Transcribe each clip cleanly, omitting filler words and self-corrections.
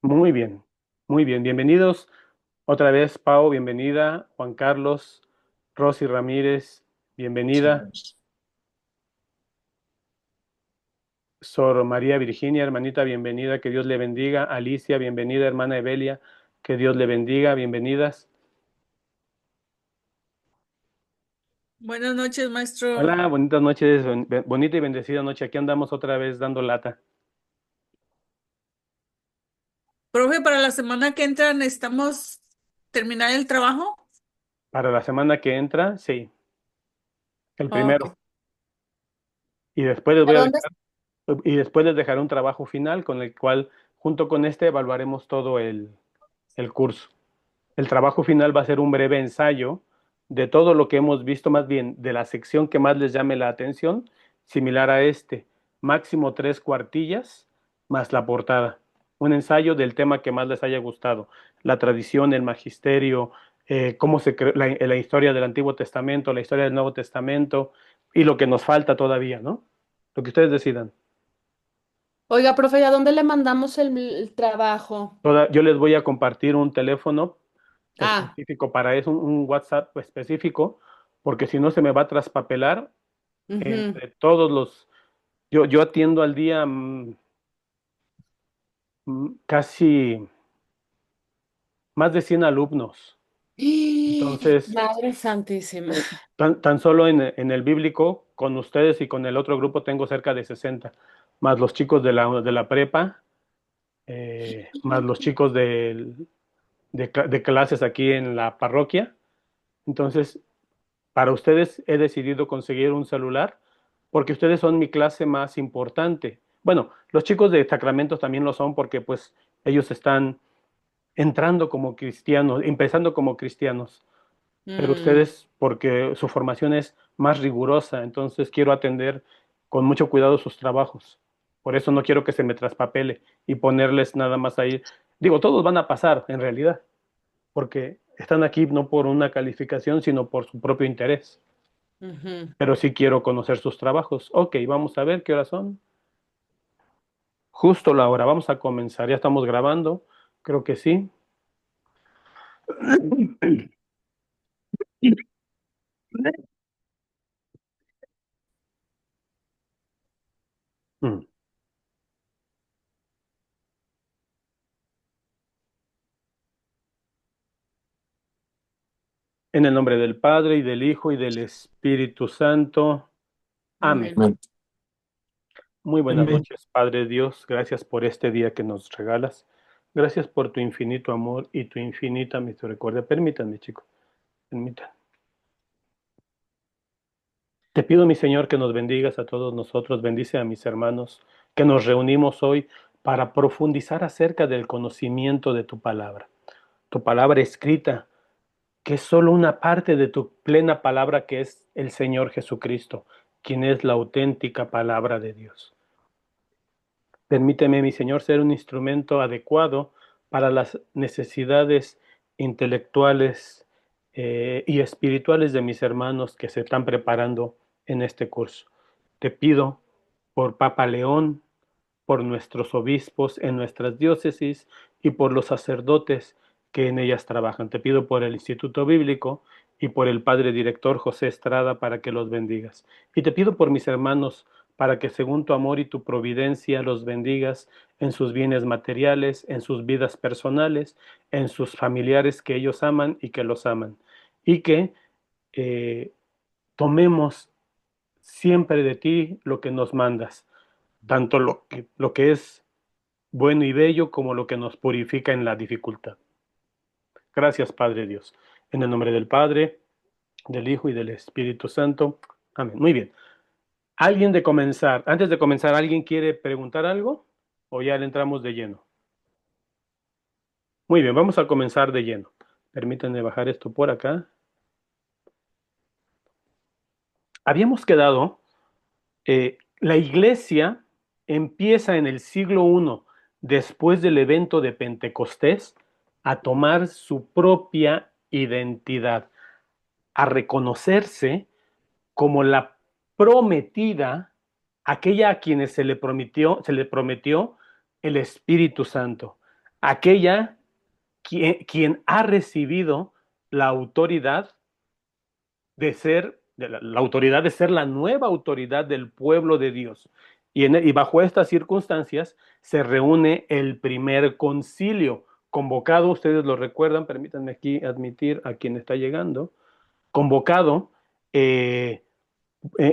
Muy bien, muy bien. Bienvenidos otra vez, Pau, bienvenida. Juan Carlos, Rosy Ramírez, bienvenida. Sor María Virginia, hermanita, bienvenida, que Dios le bendiga. Alicia, bienvenida, hermana Evelia, que Dios le bendiga, bienvenidas. Buenas noches, maestro. Hola, bonitas noches, bonita y bendecida noche. Aquí andamos otra vez dando lata. Profe, para la semana que entra necesitamos terminar el trabajo. Para la semana que entra, sí, el Ok. primero. Y después les ¿A voy a dónde? dejar, y después les dejaré un trabajo final con el cual, junto con este, evaluaremos todo el curso. El trabajo final va a ser un breve ensayo de todo lo que hemos visto, más bien de la sección que más les llame la atención, similar a este, máximo 3 cuartillas más la portada. Un ensayo del tema que más les haya gustado, la tradición, el magisterio, cómo se creó la historia del Antiguo Testamento, la historia del Nuevo Testamento y lo que nos falta todavía, ¿no? Lo que ustedes decidan. Oiga, profe, ¿a dónde le mandamos el trabajo? Yo les voy a compartir un teléfono Ah, específico para eso, un WhatsApp específico, porque si no se me va a traspapelar ujú. entre todos los... Yo atiendo al día casi más de 100 alumnos. ¡Ih! Entonces, Madre Santísima. tan solo en el bíblico, con ustedes y con el otro grupo tengo cerca de 60 más los chicos de la prepa, más los chicos de clases aquí en la parroquia. Entonces, para ustedes he decidido conseguir un celular porque ustedes son mi clase más importante. Bueno, los chicos de Sacramentos también lo son porque pues ellos están entrando como cristianos, empezando como cristianos, pero Mm, ustedes porque su formación es más rigurosa, entonces quiero atender con mucho cuidado sus trabajos. Por eso no quiero que se me traspapele y ponerles nada más ahí. Digo, todos van a pasar en realidad, porque están aquí no por una calificación, sino por su propio interés. ujú. Pero sí quiero conocer sus trabajos. Ok, vamos a ver qué horas son. Justo la hora, vamos a comenzar. Ya estamos grabando, creo que sí. En el nombre del Padre y del Hijo y del Espíritu Santo. Amén. Amén. Muy buenas Amén. noches, Padre Dios. Gracias por este día que nos regalas. Gracias por tu infinito amor y tu infinita misericordia. Permítanme, chicos. Permítanme. Te pido, mi Señor, que nos bendigas a todos nosotros, bendice a mis hermanos que nos reunimos hoy para profundizar acerca del conocimiento de tu palabra escrita, que es solo una parte de tu plena palabra que es el Señor Jesucristo, quien es la auténtica palabra de Dios. Permíteme, mi Señor, ser un instrumento adecuado para las necesidades intelectuales y espirituales de mis hermanos que se están preparando en este curso. Te pido por Papa León, por nuestros obispos en nuestras diócesis y por los sacerdotes que en ellas trabajan. Te pido por el Instituto Bíblico y por el Padre Director José Estrada para que los bendigas. Y te pido por mis hermanos para que según tu amor y tu providencia los bendigas en sus bienes materiales, en sus vidas personales, en sus familiares que ellos aman y que los aman. Y que eh, tomemos siempre de ti lo que nos mandas, tanto lo que es bueno y bello como lo que nos purifica en la dificultad. Gracias, Padre Dios. En el nombre del Padre, del Hijo y del Espíritu Santo. Amén. Muy bien. Antes de comenzar, ¿alguien quiere preguntar algo? ¿O ya le entramos de lleno? Muy bien, vamos a comenzar de lleno. Permítanme bajar esto por acá. Habíamos quedado, la iglesia empieza en el siglo I, después del evento de Pentecostés, a tomar su propia identidad, a reconocerse como la prometida, aquella a quienes se le prometió el Espíritu Santo, aquella quien ha recibido la autoridad de ser, la autoridad de ser la nueva autoridad del pueblo de Dios. Y bajo estas circunstancias se reúne el primer concilio, convocado, ustedes lo recuerdan, permítanme aquí admitir a quien está llegando, convocado, eh,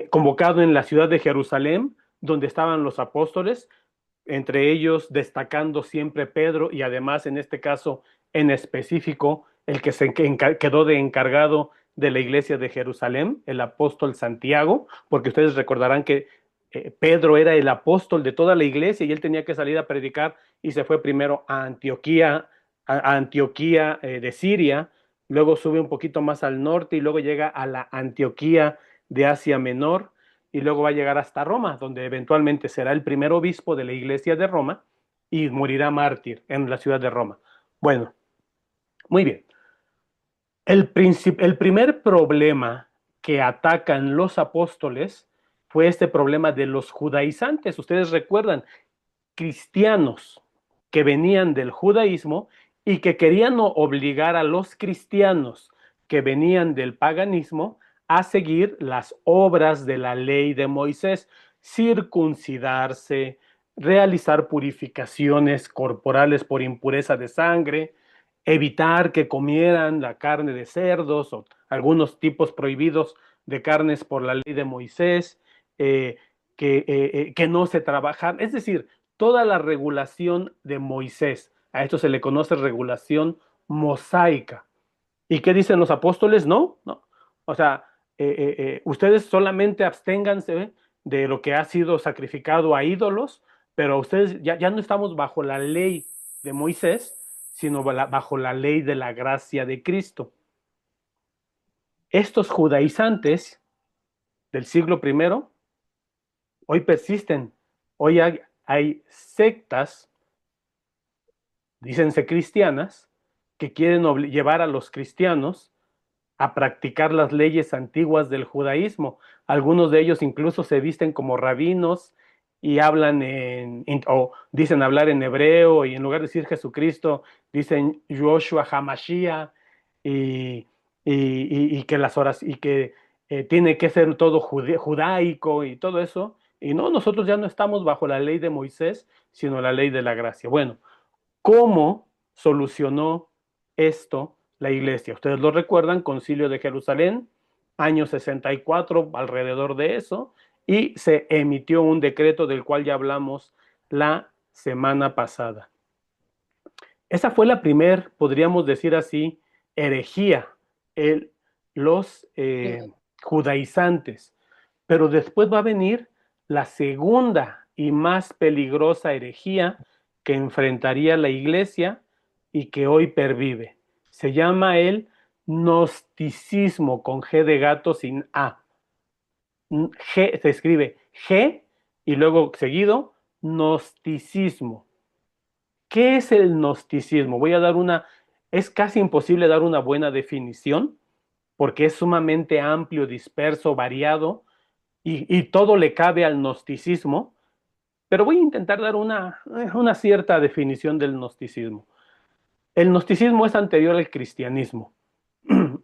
convocado en la ciudad de Jerusalén, donde estaban los apóstoles, entre ellos destacando siempre Pedro y además en este caso en específico el que se quedó de encargado de la iglesia de Jerusalén, el apóstol Santiago, porque ustedes recordarán que Pedro era el apóstol de toda la iglesia y él tenía que salir a predicar y se fue primero a Antioquía, a Antioquía de Siria, luego sube un poquito más al norte y luego llega a la Antioquía de Asia Menor y luego va a llegar hasta Roma, donde eventualmente será el primer obispo de la iglesia de Roma y morirá mártir en la ciudad de Roma. Bueno, muy bien. El primer problema que atacan los apóstoles fue este problema de los judaizantes. Ustedes recuerdan, cristianos que venían del judaísmo y que querían obligar a los cristianos que venían del paganismo a seguir las obras de la ley de Moisés, circuncidarse, realizar purificaciones corporales por impureza de sangre, evitar que comieran la carne de cerdos o algunos tipos prohibidos de carnes por la ley de Moisés, que no se trabajan, es decir, toda la regulación de Moisés. A esto se le conoce regulación mosaica. ¿Y qué dicen los apóstoles? No, no. O sea, ustedes solamente absténganse de lo que ha sido sacrificado a ídolos, pero ustedes ya no estamos bajo la ley de Moisés, sino bajo la ley de la gracia de Cristo. Estos judaizantes del siglo I hoy persisten. Hoy hay sectas, dícense cristianas, que quieren llevar a los cristianos a practicar las leyes antiguas del judaísmo. Algunos de ellos incluso se visten como rabinos y hablan o dicen hablar en hebreo y en lugar de decir Jesucristo, dicen Yoshua Hamashiach y que las horas y que tiene que ser todo judaico y todo eso. Y no, nosotros ya no estamos bajo la ley de Moisés, sino la ley de la gracia. Bueno, ¿cómo solucionó esto la iglesia? Ustedes lo recuerdan, Concilio de Jerusalén, año 64, alrededor de eso, y se emitió un decreto del cual ya hablamos la semana pasada. Esa fue la primer, podríamos decir así, herejía, los judaizantes. Pero después va a venir la segunda y más peligrosa herejía que enfrentaría la iglesia y que hoy pervive. Se llama el gnosticismo, con G de gato sin A. G, se escribe G y luego seguido gnosticismo. ¿Qué es el gnosticismo? Es casi imposible dar una buena definición porque es sumamente amplio, disperso, variado y todo le cabe al gnosticismo, pero voy a intentar dar una cierta definición del gnosticismo. El gnosticismo es anterior al cristianismo.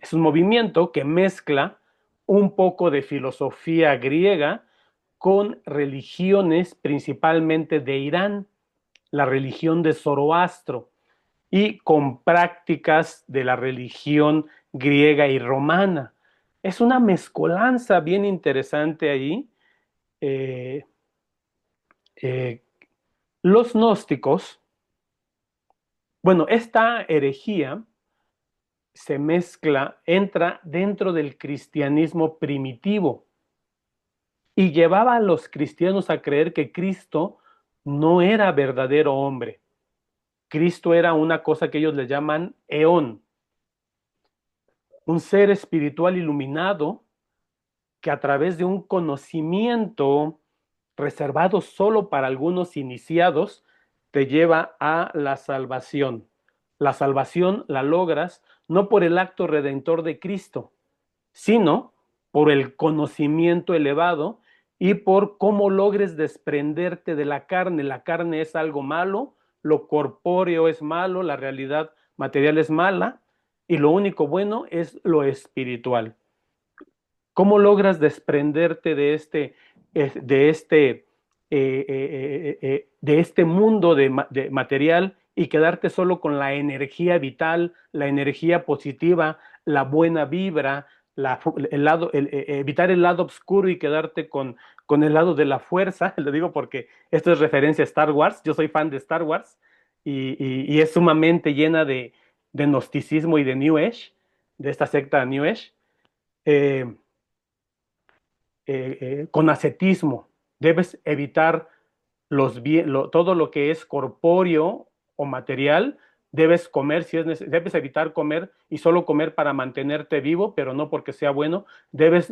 Es un movimiento que mezcla un poco de filosofía griega con religiones principalmente de Irán, la religión de Zoroastro, y con prácticas de la religión griega y romana. Es una mezcolanza bien interesante ahí. Los gnósticos, bueno, esta herejía se mezcla, entra dentro del cristianismo primitivo y llevaba a los cristianos a creer que Cristo no era verdadero hombre. Cristo era una cosa que ellos le llaman eón, un ser espiritual iluminado que a través de un conocimiento reservado solo para algunos iniciados te lleva a la salvación. La salvación la logras no por el acto redentor de Cristo, sino por el conocimiento elevado y por cómo logres desprenderte de la carne. La carne es algo malo, lo corpóreo es malo, la realidad material es mala, y lo único bueno es lo espiritual. ¿Cómo logras desprenderte de este mundo de material y quedarte solo con la energía vital, la energía positiva, la buena vibra, evitar el lado oscuro y quedarte con el lado de la fuerza? Lo digo porque esto es referencia a Star Wars. Yo soy fan de Star Wars y es sumamente llena de gnosticismo y de New Age, de esta secta New Age. Con ascetismo. Debes evitar todo lo que es corpóreo o material. Debes comer, debes evitar comer y solo comer para mantenerte vivo, pero no porque sea bueno.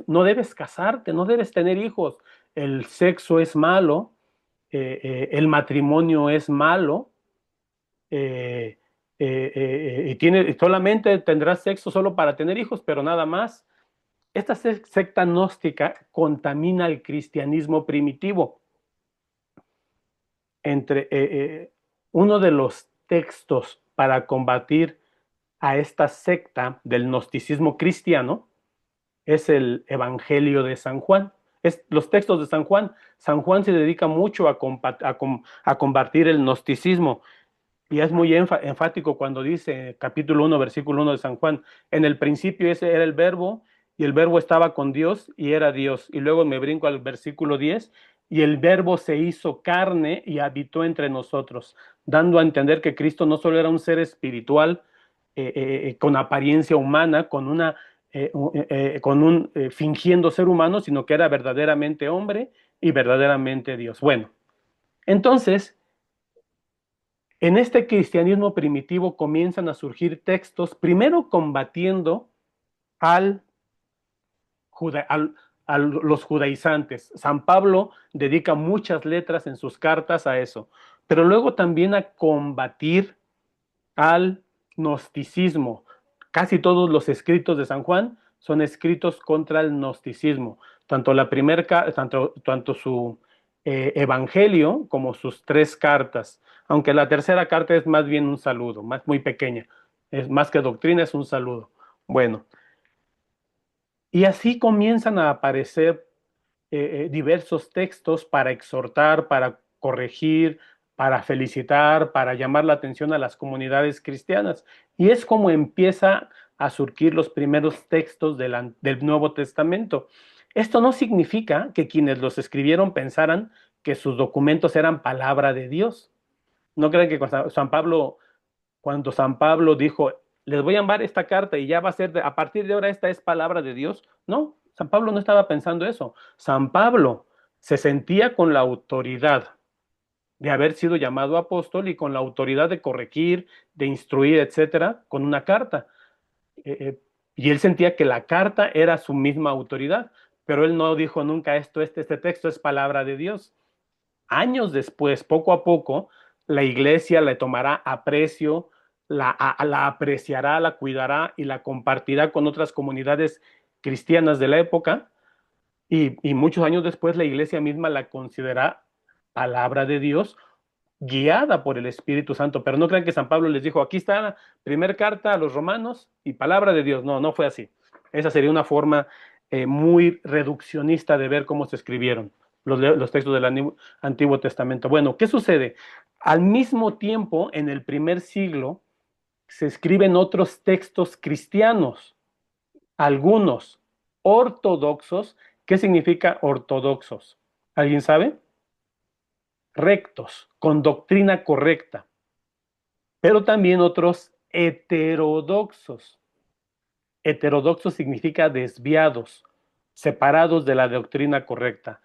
No debes casarte, no debes tener hijos. El sexo es malo, el matrimonio es malo, y solamente tendrás sexo solo para tener hijos, pero nada más. Esta secta gnóstica contamina el cristianismo primitivo. Uno de los textos para combatir a esta secta del gnosticismo cristiano es el Evangelio de San Juan. Los textos de San Juan. San Juan se dedica mucho a combatir el gnosticismo. Y es muy enfático cuando dice, capítulo 1, versículo 1 de San Juan, en el principio ese era el verbo, y el verbo estaba con Dios y era Dios. Y luego me brinco al versículo 10, y el verbo se hizo carne y habitó entre nosotros, dando a entender que Cristo no solo era un ser espiritual, con apariencia humana, fingiendo ser humano, sino que era verdaderamente hombre y verdaderamente Dios. Bueno, entonces, en este cristianismo primitivo comienzan a surgir textos, primero combatiendo a los judaizantes. San Pablo dedica muchas letras en sus cartas a eso, pero luego también a combatir al gnosticismo. Casi todos los escritos de San Juan son escritos contra el gnosticismo, tanto su evangelio como sus 3 cartas, aunque la tercera carta es más bien un saludo, muy pequeña, es más que doctrina, es un saludo. Bueno, y así comienzan a aparecer diversos textos para exhortar, para corregir, para felicitar, para llamar la atención a las comunidades cristianas. Y es como empieza a surgir los primeros textos del Nuevo Testamento. Esto no significa que quienes los escribieron pensaran que sus documentos eran palabra de Dios. No crean que cuando San Pablo dijo, les voy a enviar esta carta y ya va a ser, a partir de ahora esta es palabra de Dios. No, San Pablo no estaba pensando eso. San Pablo se sentía con la autoridad de haber sido llamado apóstol y con la autoridad de corregir, de instruir, etcétera, con una carta. Y él sentía que la carta era su misma autoridad, pero él no dijo nunca este texto es palabra de Dios. Años después, poco a poco, la iglesia le tomará aprecio, la apreciará, la cuidará y la compartirá con otras comunidades cristianas de la época, y muchos años después la iglesia misma la considera palabra de Dios guiada por el Espíritu Santo. Pero no crean que San Pablo les dijo, aquí está la primera carta a los romanos y palabra de Dios. No, no fue así. Esa sería una forma muy reduccionista de ver cómo se escribieron los textos del Antiguo Testamento. Bueno, ¿qué sucede? Al mismo tiempo, en el primer siglo, se escriben otros textos cristianos, algunos ortodoxos. ¿Qué significa ortodoxos? ¿Alguien sabe? Rectos, con doctrina correcta, pero también otros heterodoxos. Heterodoxos significa desviados, separados de la doctrina correcta.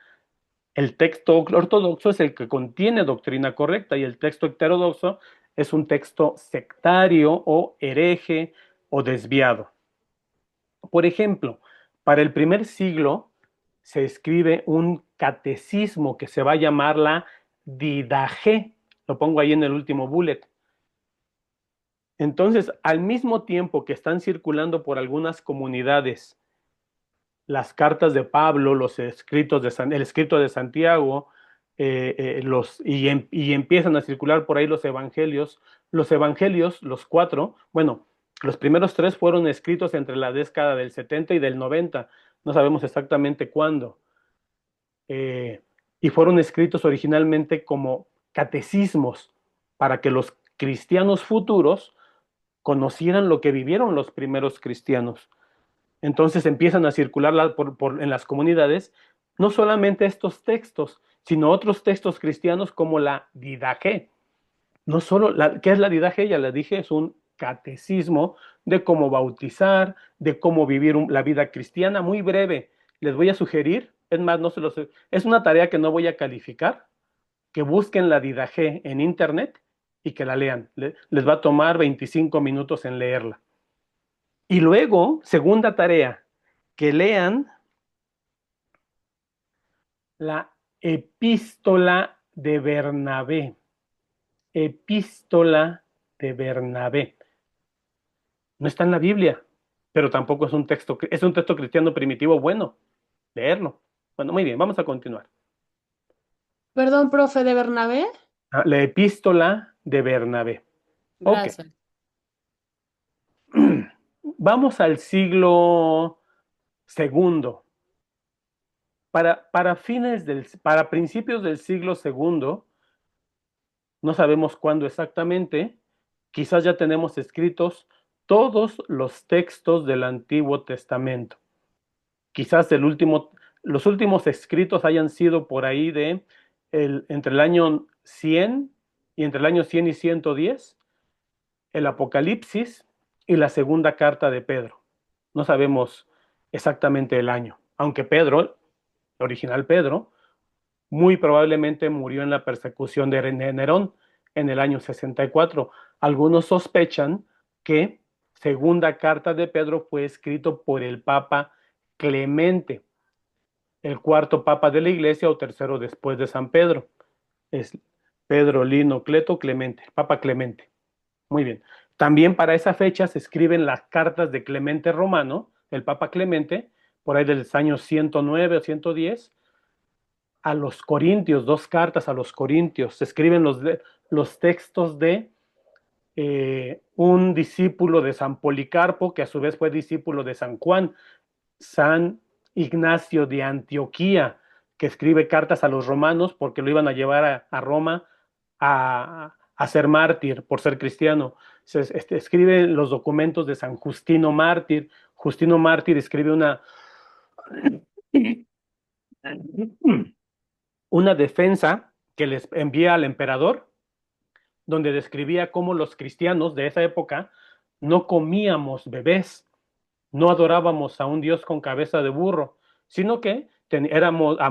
El texto ortodoxo es el que contiene doctrina correcta y el texto heterodoxo es un texto sectario o hereje o desviado. Por ejemplo, para el primer siglo se escribe un catecismo que se va a llamar la Didache. Lo pongo ahí en el último bullet. Entonces, al mismo tiempo que están circulando por algunas comunidades las cartas de Pablo, el escrito de Santiago, y empiezan a circular por ahí los evangelios. Los evangelios, los cuatro, bueno, los primeros tres fueron escritos entre la década del 70 y del 90, no sabemos exactamente cuándo, eh, y fueron escritos originalmente como catecismos para que los cristianos futuros conocieran lo que vivieron los primeros cristianos. Entonces empiezan a circular en las comunidades no solamente estos textos, sino otros textos cristianos como la Didache. No solo, ¿qué es la Didache? Ya la dije, es un catecismo de cómo bautizar, de cómo vivir la vida cristiana, muy breve. Les voy a sugerir, es más, no se los, es una tarea que no voy a calificar, que busquen la Didache en internet y que la lean. Les va a tomar 25 minutos en leerla. Y luego, segunda tarea, que lean la epístola de Bernabé. Epístola de Bernabé. No está en la Biblia, pero tampoco es un texto cristiano primitivo bueno. Leerlo. Bueno, muy bien, vamos a continuar. Perdón, profe, ¿de Bernabé? La epístola de Bernabé. Ok. Gracias. Vamos al siglo segundo. Para principios del siglo segundo, no sabemos cuándo exactamente, quizás ya tenemos escritos todos los textos del Antiguo Testamento. Quizás los últimos escritos hayan sido por ahí entre el año 100 y entre el año 100 y 110, el Apocalipsis y la segunda carta de Pedro. No sabemos exactamente el año, aunque Pedro, el original Pedro, muy probablemente murió en la persecución de Nerón en el año 64. Algunos sospechan que segunda carta de Pedro fue escrito por el Papa Clemente, el cuarto Papa de la Iglesia o tercero después de San Pedro. Es Pedro Lino Cleto Clemente, Papa Clemente. Muy bien. También para esa fecha se escriben las cartas de Clemente Romano, el Papa Clemente, por ahí del año 109 o 110, a los Corintios, dos cartas a los Corintios. Se escriben los textos de un discípulo de San Policarpo, que a su vez fue discípulo de San Juan, San Ignacio de Antioquía, que escribe cartas a los romanos porque lo iban a llevar a Roma a ser mártir por ser cristiano. Escribe los documentos de San Justino Mártir. Justino Mártir escribe una defensa que les envía al emperador, donde describía cómo los cristianos de esa época no comíamos bebés, no adorábamos a un Dios con cabeza de burro, sino que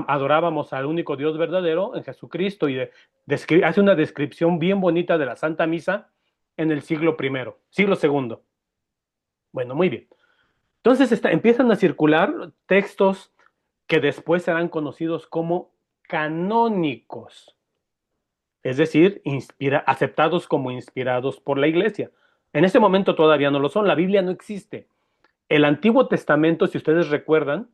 adorábamos al único Dios verdadero en Jesucristo, y hace una descripción bien bonita de la Santa Misa en el siglo segundo. Bueno, muy bien. Entonces empiezan a circular textos que después serán conocidos como canónicos, es decir, aceptados como inspirados por la Iglesia. En ese momento todavía no lo son, la Biblia no existe. El Antiguo Testamento, si ustedes recuerdan,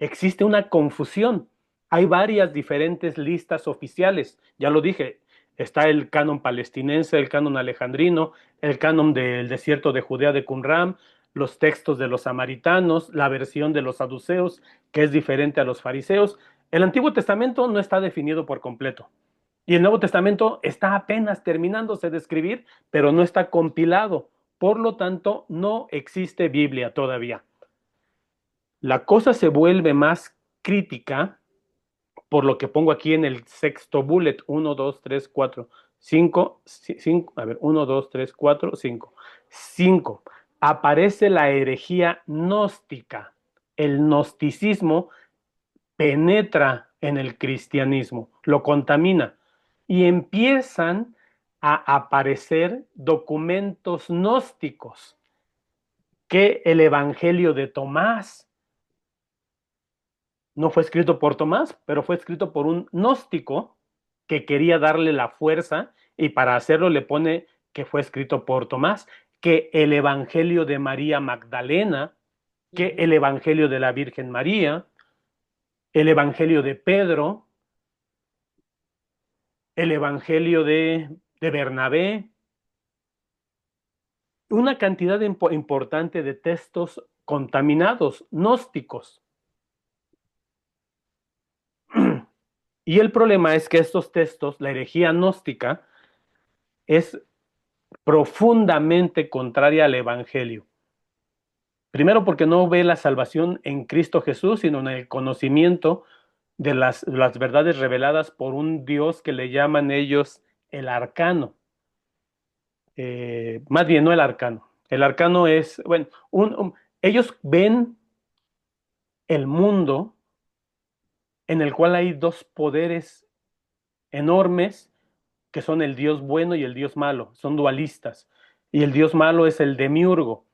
existe una confusión. Hay varias diferentes listas oficiales. Ya lo dije, está el canon palestinense, el canon alejandrino, el canon del desierto de Judea de Qumran, los textos de los samaritanos, la versión de los saduceos, que es diferente a los fariseos. El Antiguo Testamento no está definido por completo. Y el Nuevo Testamento está apenas terminándose de escribir, pero no está compilado. Por lo tanto, no existe Biblia todavía. La cosa se vuelve más crítica por lo que pongo aquí en el sexto bullet: 1, 2, 3, 4, 5, 5, a ver, 1, 2, 3, 4, 5. 5. Aparece la herejía gnóstica. El gnosticismo penetra en el cristianismo, lo contamina, y empiezan a aparecer documentos gnósticos, que el Evangelio de Tomás no fue escrito por Tomás, pero fue escrito por un gnóstico que quería darle la fuerza, y para hacerlo le pone que fue escrito por Tomás, que el Evangelio de María Magdalena, que el Evangelio de la Virgen María, el Evangelio de Pedro, el Evangelio de Bernabé, una cantidad importante de textos contaminados, gnósticos. Y el problema es que estos textos, la herejía gnóstica, es profundamente contraria al Evangelio. Primero porque no ve la salvación en Cristo Jesús, sino en el conocimiento de las verdades reveladas por un Dios que le llaman ellos el arcano. Más bien, no el arcano. El arcano es, bueno, ellos ven el mundo en el cual hay dos poderes enormes que son el Dios bueno y el Dios malo, son dualistas. Y el Dios malo es el demiurgo.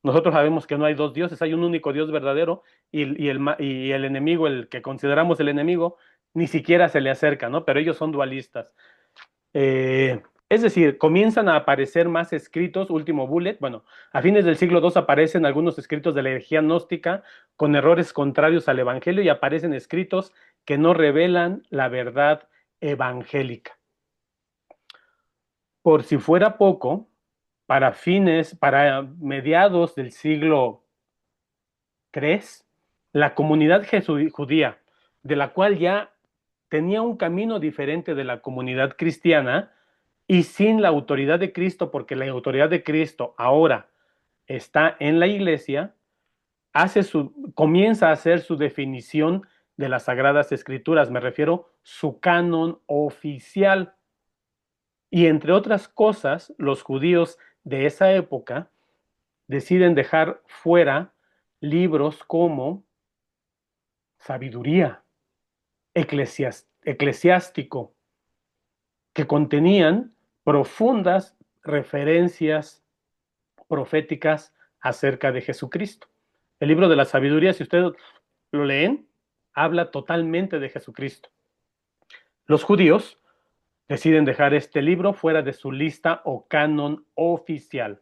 Nosotros sabemos que no hay dos dioses, hay un único Dios verdadero y el enemigo, el que consideramos el enemigo, ni siquiera se le acerca, ¿no? Pero ellos son dualistas. Es decir, comienzan a aparecer más escritos, último bullet, bueno, a fines del siglo II aparecen algunos escritos de la herejía gnóstica con errores contrarios al Evangelio y aparecen escritos que no revelan la verdad evangélica. Por si fuera poco, para mediados del siglo III, la comunidad judía, de la cual ya tenía un camino diferente de la comunidad cristiana y sin la autoridad de Cristo, porque la autoridad de Cristo ahora está en la iglesia, comienza a hacer su definición de las Sagradas Escrituras, me refiero su canon oficial. Y entre otras cosas, los judíos de esa época deciden dejar fuera libros como Sabiduría, Eclesiástico, que contenían profundas referencias proféticas acerca de Jesucristo. El libro de la Sabiduría, si ustedes lo leen, habla totalmente de Jesucristo. Los judíos deciden dejar este libro fuera de su lista o canon oficial.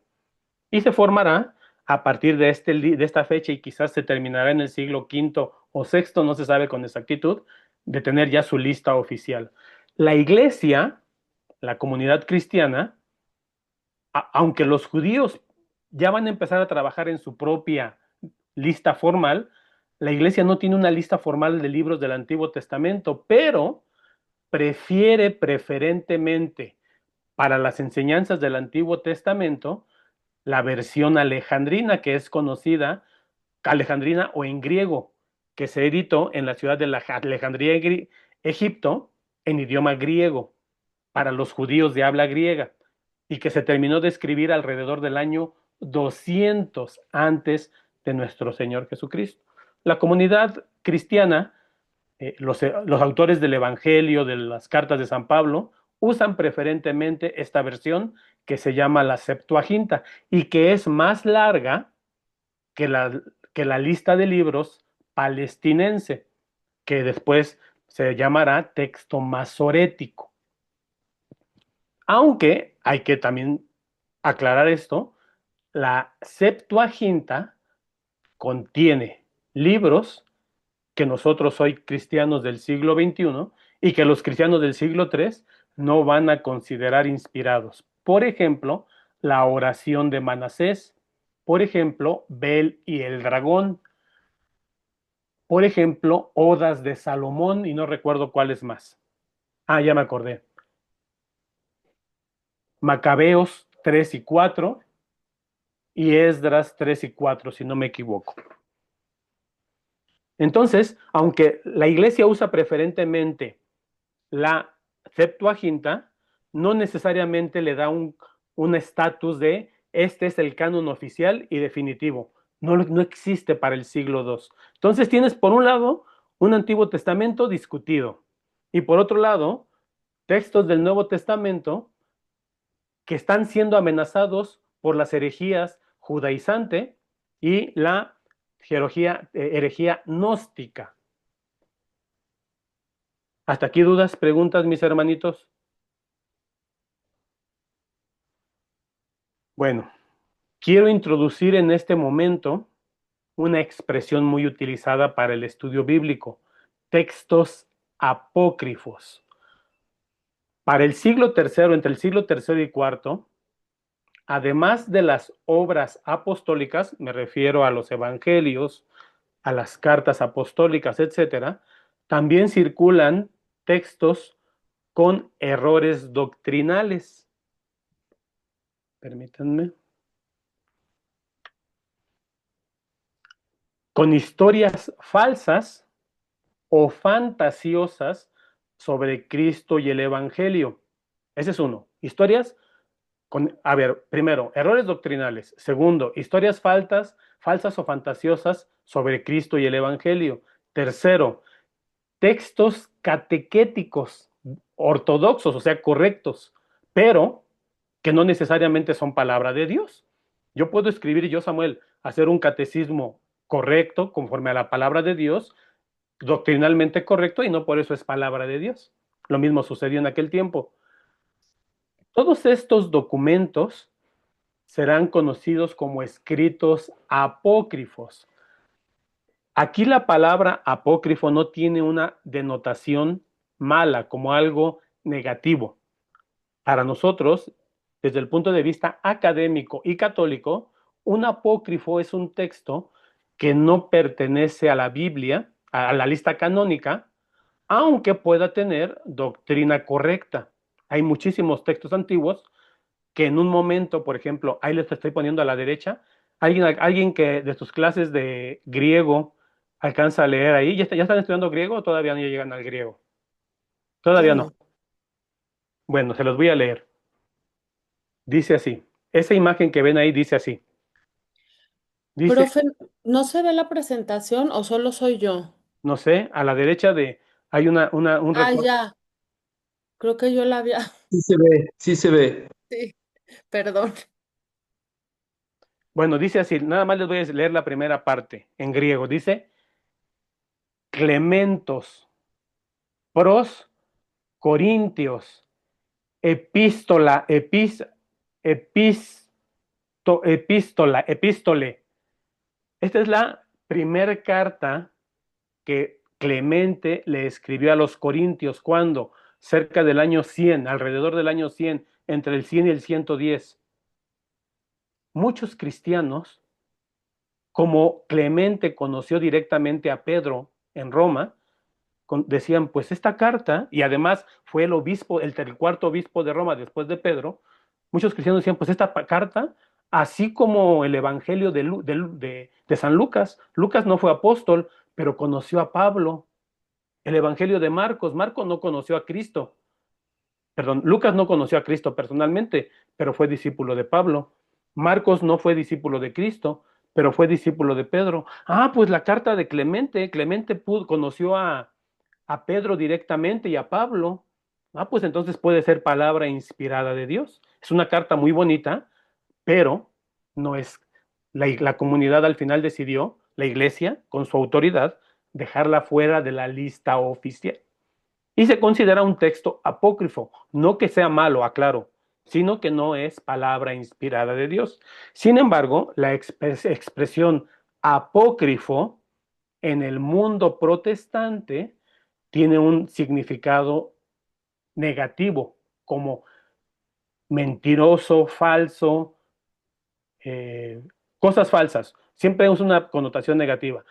Y se formará a partir de esta fecha, y quizás se terminará en el siglo V o VI, no se sabe con exactitud, de tener ya su lista oficial. La iglesia, la comunidad cristiana, aunque los judíos ya van a empezar a trabajar en su propia lista formal, la iglesia no tiene una lista formal de libros del Antiguo Testamento, pero prefiere preferentemente para las enseñanzas del Antiguo Testamento la versión alejandrina, que es conocida, alejandrina o en griego, que se editó en la ciudad de Alejandría, Egipto, en idioma griego, para los judíos de habla griega, y que se terminó de escribir alrededor del año 200 antes de nuestro Señor Jesucristo. La comunidad cristiana, los autores del Evangelio, de las cartas de San Pablo, usan preferentemente esta versión que se llama la Septuaginta y que es más larga que la lista de libros palestinense, que después se llamará texto masorético. Aunque hay que también aclarar esto, la Septuaginta contiene libros que nosotros hoy cristianos del siglo XXI y que los cristianos del siglo III no van a considerar inspirados. Por ejemplo, la oración de Manasés, por ejemplo, Bel y el dragón, por ejemplo, Odas de Salomón y no recuerdo cuáles más. Ya me acordé. Macabeos 3 y 4 y Esdras 3 y 4, si no me equivoco. Entonces, aunque la iglesia usa preferentemente la Septuaginta, no necesariamente le da un estatus de este es el canon oficial y definitivo. No existe para el siglo II. Entonces tienes por un lado un Antiguo Testamento discutido y por otro lado textos del Nuevo Testamento que están siendo amenazados por las herejías judaizante y la herejía gnóstica. ¿Hasta aquí dudas, preguntas, mis hermanitos? Bueno, quiero introducir en este momento una expresión muy utilizada para el estudio bíblico, textos apócrifos. Para el siglo tercero, entre el siglo tercero y cuarto, además de las obras apostólicas, me refiero a los evangelios, a las cartas apostólicas, etcétera, también circulan textos con errores doctrinales. Permítanme. Con historias falsas o fantasiosas sobre Cristo y el Evangelio. Ese es uno. Historias a ver, primero, errores doctrinales. Segundo, historias falsas o fantasiosas sobre Cristo y el Evangelio. Tercero, textos catequéticos, ortodoxos, o sea, correctos, pero que no necesariamente son palabra de Dios. Yo puedo escribir, yo, Samuel, hacer un catecismo correcto, conforme a la palabra de Dios, doctrinalmente correcto, y no por eso es palabra de Dios. Lo mismo sucedió en aquel tiempo. Todos estos documentos serán conocidos como escritos apócrifos. Aquí la palabra apócrifo no tiene una denotación mala, como algo negativo. Para nosotros, desde el punto de vista académico y católico, un apócrifo es un texto que no pertenece a la Biblia, a la lista canónica, aunque pueda tener doctrina correcta. Hay muchísimos textos antiguos que en un momento, por ejemplo, ahí les estoy poniendo a la derecha, alguien que de sus clases de griego alcanza a leer ahí, ¿ya están estudiando griego o todavía no llegan al griego? Yo Todavía no. no. Bueno, se los voy a leer. Dice así, esa imagen que ven ahí dice así. Dice, Profe, ¿no se ve la presentación o solo soy yo? no sé, a la derecha hay un Ah, recorte. ya, creo que yo la había. Sí se ve, sí se ve. Sí, perdón. Bueno, dice así, nada más les voy a leer la primera parte en griego. Dice, Clementos, pros Corintios, epístola, epístole. Esta es la primera carta que Clemente le escribió a los corintios. ¿Cuándo? Cerca del año 100, alrededor del año 100, entre el 100 y el 110. Muchos cristianos, como Clemente conoció directamente a Pedro en Roma, decían, pues esta carta, y además fue el obispo, el cuarto obispo de Roma después de Pedro, muchos cristianos decían, pues esta carta, así como el Evangelio de San Lucas, Lucas no fue apóstol, pero conoció a Pablo. El Evangelio de Marcos, Marcos no conoció a Cristo, perdón, Lucas no conoció a Cristo personalmente, pero fue discípulo de Pablo. Marcos no fue discípulo de Cristo, pero fue discípulo de Pedro. Ah, pues la carta de Clemente, conoció a Pedro directamente y a Pablo. Ah, pues entonces puede ser palabra inspirada de Dios. Es una carta muy bonita, pero no es, la comunidad al final decidió, la iglesia, con su autoridad, dejarla fuera de la lista oficial. Y se considera un texto apócrifo, no que sea malo, aclaro, sino que no es palabra inspirada de Dios. Sin embargo, la expresión apócrifo en el mundo protestante tiene un significado negativo, como mentiroso, falso, eh, cosas falsas. Siempre es una connotación negativa,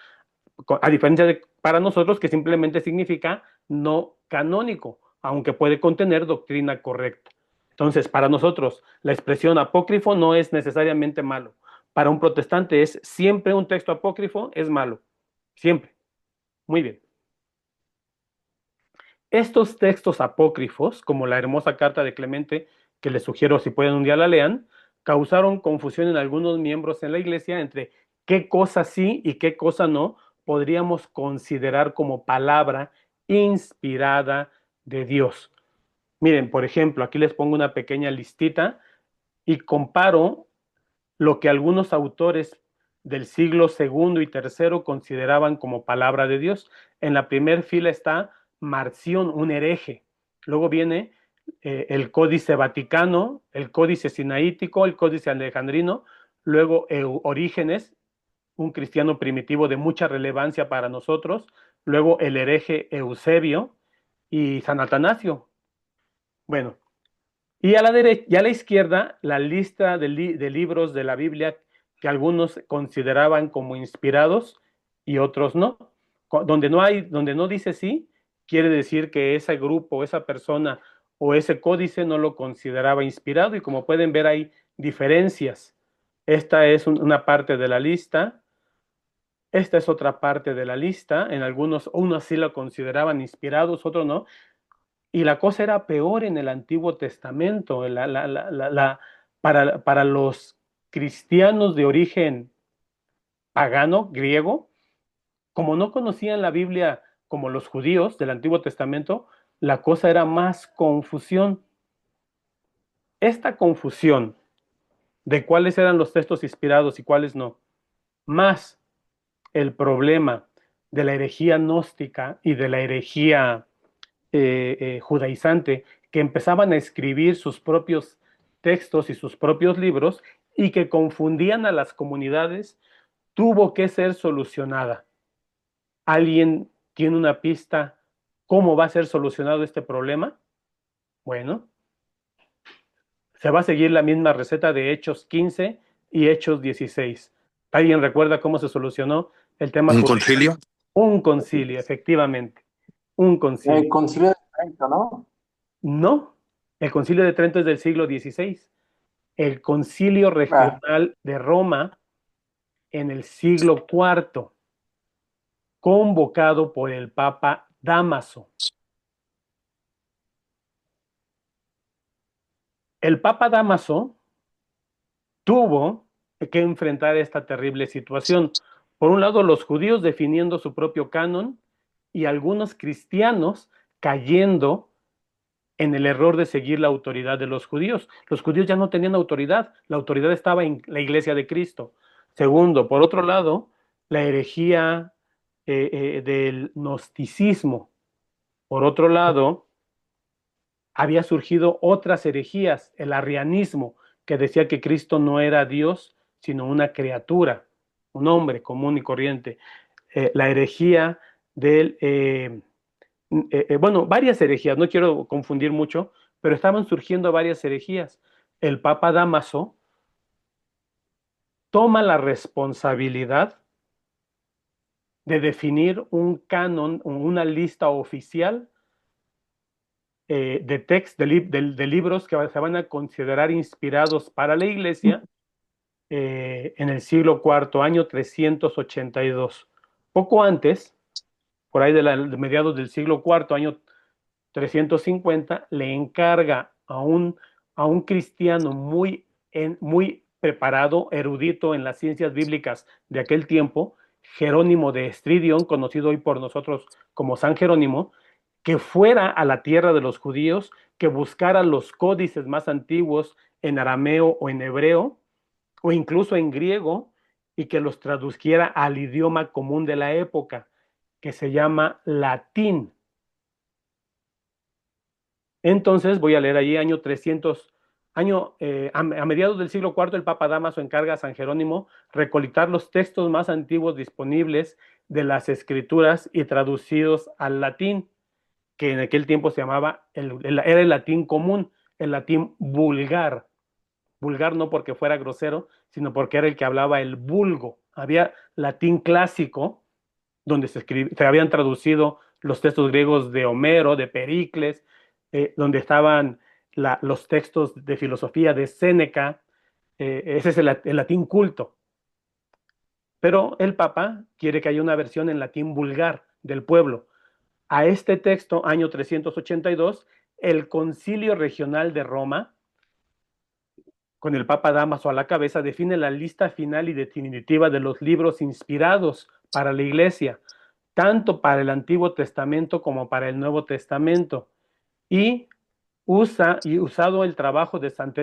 a diferencia de para nosotros que simplemente significa no canónico, aunque puede contener doctrina correcta. Entonces, para nosotros, la expresión apócrifo no es necesariamente malo. Para un protestante es siempre un texto apócrifo, es malo. Siempre. Muy bien. Estos textos apócrifos, como la hermosa carta de Clemente, que les sugiero si pueden un día la lean, causaron confusión en algunos miembros en la iglesia entre qué cosa sí y qué cosa no podríamos considerar como palabra inspirada de Dios. Miren, por ejemplo, aquí les pongo una pequeña listita y comparo lo que algunos autores del siglo segundo y tercero consideraban como palabra de Dios. En la primera fila está Marción, un hereje. Luego viene el Códice Vaticano, el Códice Sinaítico, el Códice Alejandrino, luego Orígenes, un cristiano primitivo de mucha relevancia para nosotros, luego el hereje Eusebio y San Atanasio. Bueno, y a la derecha y a la izquierda, la lista de libros de la Biblia que algunos consideraban como inspirados y otros no. Donde no dice sí, quiere decir que ese grupo, esa persona o ese códice no lo consideraba inspirado, y como pueden ver hay diferencias. Esta es una parte de la lista, esta es otra parte de la lista. En algunos, unos sí lo consideraban inspirados, otros no. Y la cosa era peor en el Antiguo Testamento. Para los cristianos de origen pagano, griego, como no conocían la Biblia como los judíos del Antiguo Testamento, la cosa era más confusión. Esta confusión de cuáles eran los textos inspirados y cuáles no, más el problema de la herejía gnóstica y de la herejía judaizante, que empezaban a escribir sus propios textos y sus propios libros y que confundían a las comunidades, tuvo que ser solucionada. ¿Alguien tiene una pista cómo va a ser solucionado este problema? Bueno, se va a seguir la misma receta de Hechos 15 y Hechos 16. ¿Alguien recuerda cómo se solucionó el tema ¿Un judío? concilio? Un concilio, efectivamente. Un El concilio. Concilio de Trento, ¿no? No, el concilio de Trento es del siglo XVI. El concilio Ah, regional de Roma en el siglo IV, convocado por el Papa Dámaso. El Papa Dámaso tuvo que enfrentar esta terrible situación. Por un lado, los judíos definiendo su propio canon y algunos cristianos cayendo en el error de seguir la autoridad de los judíos. Los judíos ya no tenían autoridad, la autoridad estaba en la iglesia de Cristo. Segundo, por otro lado, la herejía del gnosticismo. Por otro lado, había surgido otras herejías, el arrianismo, que decía que Cristo no era Dios, sino una criatura, un hombre común y corriente. La herejía del bueno, varias herejías, no quiero confundir mucho, pero estaban surgiendo varias herejías. El Papa Dámaso toma la responsabilidad de definir un canon, una lista oficial de libros que se van a considerar inspirados para la iglesia en el siglo IV, año 382. Poco antes, por ahí de mediados del siglo IV, año 350, le encarga a un cristiano muy preparado, erudito en las ciencias bíblicas de aquel tiempo, Jerónimo de Estridion, conocido hoy por nosotros como San Jerónimo, que fuera a la tierra de los judíos, que buscara los códices más antiguos en arameo o en hebreo, o incluso en griego, y que los tradujera al idioma común de la época, que se llama latín. Entonces voy a leer allí año 300, a mediados del siglo IV, el Papa Dámaso encarga a San Jerónimo recolectar los textos más antiguos disponibles de las escrituras y traducidos al latín, que en aquel tiempo se llamaba, era el latín común, el latín vulgar. Vulgar no porque fuera grosero, sino porque era el que hablaba el vulgo. Había latín clásico, donde se habían traducido los textos griegos de Homero, de Pericles, donde estaban los textos de filosofía de Séneca. Ese es el latín culto. Pero el Papa quiere que haya una versión en latín vulgar del pueblo. A este texto, año 382, el Concilio Regional de Roma, con el Papa Dámaso a la cabeza, define la lista final y definitiva de los libros inspirados para la Iglesia, tanto para el Antiguo Testamento como para el Nuevo Testamento. Y usando el trabajo de San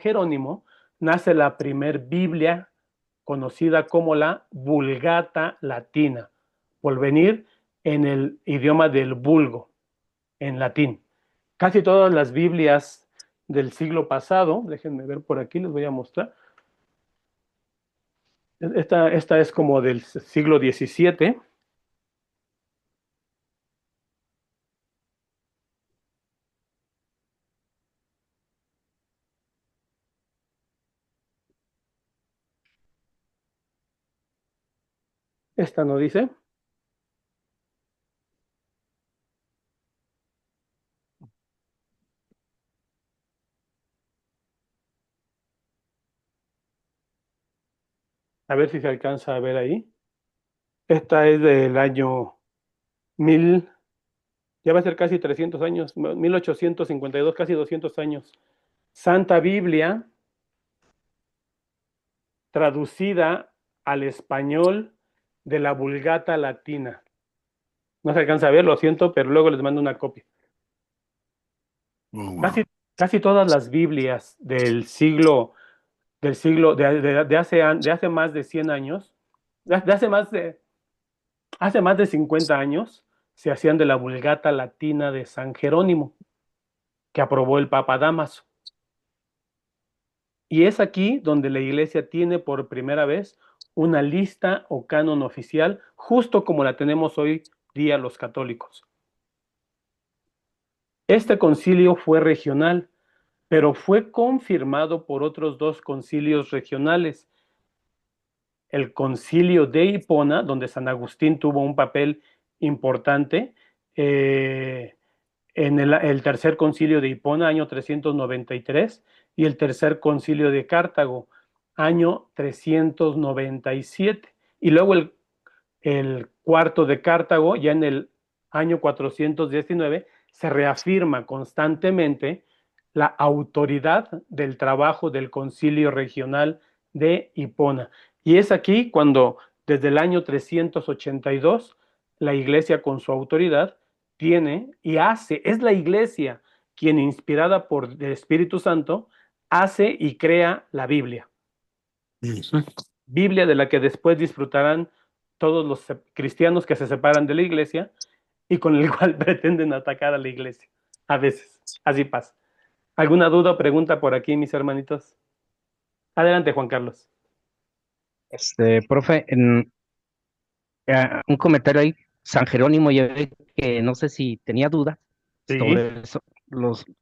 Jerónimo, nace la primer Biblia conocida como la Vulgata Latina, por venir en el idioma del vulgo, en latín. Casi todas las Biblias del siglo pasado, déjenme ver por aquí, les voy a mostrar. Esta es como del siglo XVII. Esta no dice. A ver si se alcanza a ver ahí. Esta es del año 1000, ya va a ser casi 300 años, 1852, casi 200 años. Santa Biblia, traducida al español de la Vulgata Latina. No se alcanza a ver, lo siento, pero luego les mando una copia. Oh, Casi, wow. casi todas las Biblias de hace más de 100 años, hace más de 50 años, se hacían de la Vulgata Latina de San Jerónimo, que aprobó el Papa Dámaso. Y es aquí donde la Iglesia tiene por primera vez una lista o canon oficial, justo como la tenemos hoy día los católicos. Este concilio fue regional, pero fue confirmado por otros dos concilios regionales. El concilio de Hipona, donde San Agustín tuvo un papel importante, en el tercer concilio de Hipona, año 393, y el tercer concilio de Cartago, año 397. Y luego el cuarto de Cartago, ya en el año 419, se reafirma constantemente la autoridad del trabajo del concilio regional de Hipona. Y es aquí cuando, desde el año 382, la Iglesia con su autoridad tiene y hace, es la Iglesia quien, inspirada por el Espíritu Santo, hace y crea la Biblia. Biblia de la que después disfrutarán todos los cristianos que se separan de la Iglesia y con el cual pretenden atacar a la Iglesia. A veces, así pasa. ¿Alguna duda o pregunta por aquí, mis hermanitos? Adelante, Juan Carlos. Profe, un comentario ahí, San Jerónimo, ya ve que no sé si tenía dudas Sí, sobre eso,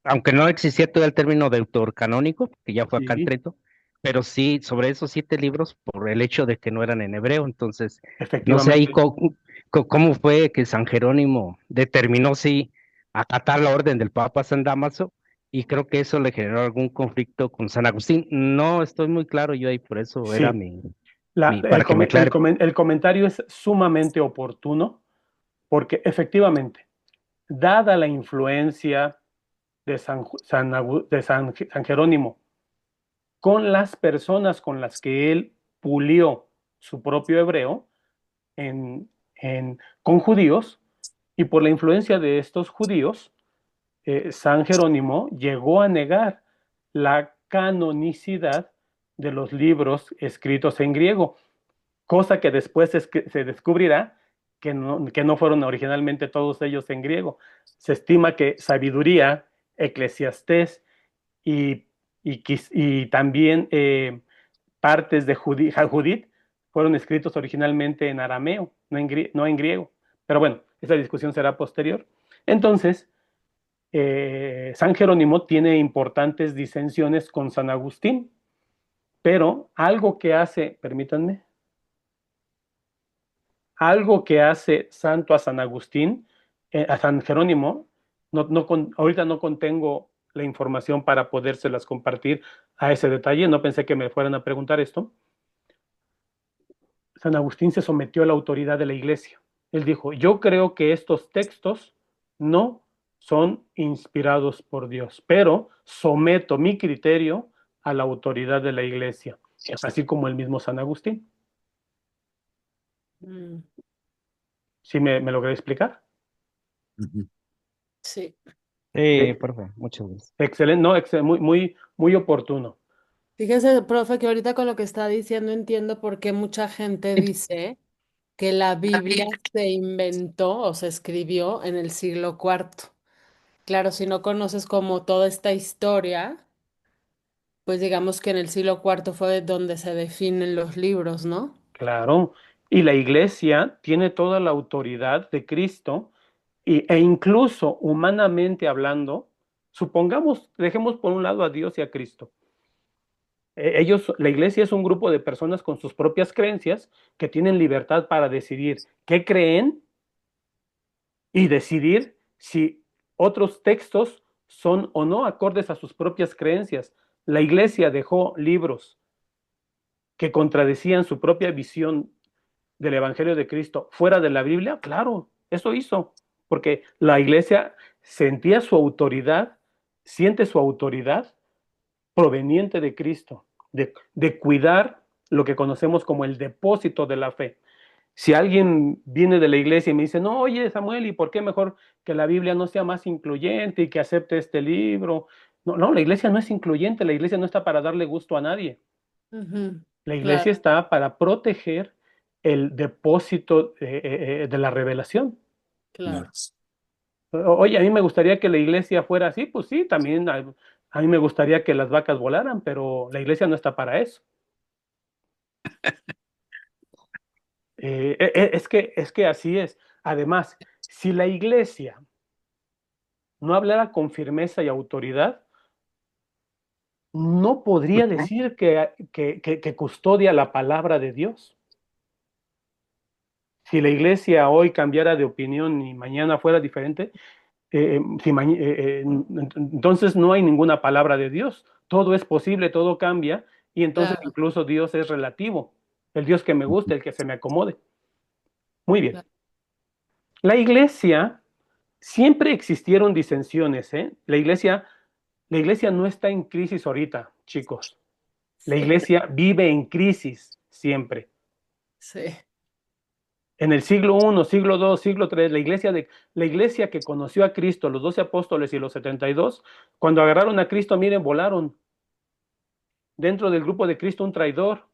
aunque no existía todo el término de autor canónico, que ya fue acá en sí, Trento, pero sí sobre esos 7 libros por el hecho de que no eran en hebreo, entonces no sé ahí efectivamente. cómo fue que San Jerónimo determinó sí acatar la orden del Papa San Dámaso, y creo que eso le generó algún conflicto con San Agustín. No estoy muy claro yo ahí, por eso era Sí, para que me aclare. el comentario es sumamente oportuno porque efectivamente, dada la influencia de San Jerónimo con las personas con las que él pulió su propio hebreo con judíos, y por la influencia de estos judíos, San Jerónimo llegó a negar la canonicidad de los libros escritos en griego, cosa que después se descubrirá que no fueron originalmente todos ellos en griego. Se estima que Sabiduría, Eclesiastés y, y también partes de Judith fueron escritos originalmente en arameo, no en griego. Pero bueno, esa discusión será posterior. Entonces, San Jerónimo tiene importantes disensiones con San Agustín, pero algo que hace, permítanme, algo que hace santo a San Agustín, a San Jerónimo, ahorita no contengo la información para podérselas compartir a ese detalle, no pensé que me fueran a preguntar esto. San Agustín se sometió a la autoridad de la Iglesia. Él dijo, yo creo que estos textos no son inspirados por Dios, pero someto mi criterio a la autoridad de la Iglesia, así como el mismo San Agustín. ¿Sí me logré explicar? Sí. Profe, muchas gracias. Excelente, no, muy oportuno. Fíjese, profe, que ahorita con lo que está diciendo entiendo por qué mucha gente dice que la Biblia se inventó o se escribió en el siglo IV. Claro, si no conoces como toda esta historia, pues digamos que en el siglo IV fue donde se definen los libros, ¿no? Claro. Y la Iglesia tiene toda la autoridad de Cristo e incluso humanamente hablando, supongamos, dejemos por un lado a Dios y a Cristo. La iglesia es un grupo de personas con sus propias creencias que tienen libertad para decidir qué creen y decidir si otros textos son o no acordes a sus propias creencias. La iglesia dejó libros que contradecían su propia visión del Evangelio de Cristo fuera de la Biblia. Claro, eso hizo, porque la iglesia sentía su autoridad, siente su autoridad proveniente de Cristo, de cuidar lo que conocemos como el depósito de la fe. Si alguien viene de la iglesia y me dice, no, oye Samuel, ¿y por qué mejor que la Biblia no sea más incluyente y que acepte este libro? No, no, la iglesia no es incluyente, la iglesia no está para darle gusto a nadie. La iglesia Claro, está para proteger el depósito de la revelación. claro. Oye, a mí me gustaría que la iglesia fuera así, pues sí, también a mí me gustaría que las vacas volaran, pero la iglesia no está para eso. Es que así es. Además, si la iglesia no hablara con firmeza y autoridad, no podría decir que custodia la palabra de Dios. Si la iglesia hoy cambiara de opinión y mañana fuera diferente, entonces no hay ninguna palabra de Dios. Todo es posible, todo cambia, y entonces Claro, incluso Dios es relativo. El Dios que me guste, el que se me acomode. Muy bien. claro. La iglesia, siempre existieron disensiones, ¿eh? La iglesia no está en crisis ahorita, chicos. La Sí, iglesia vive en crisis siempre. sí, En el siglo I, siglo II, siglo III, la iglesia que conoció a Cristo, los 12 apóstoles y los 72, cuando agarraron a Cristo, miren, volaron. Dentro del grupo de Cristo, un traidor.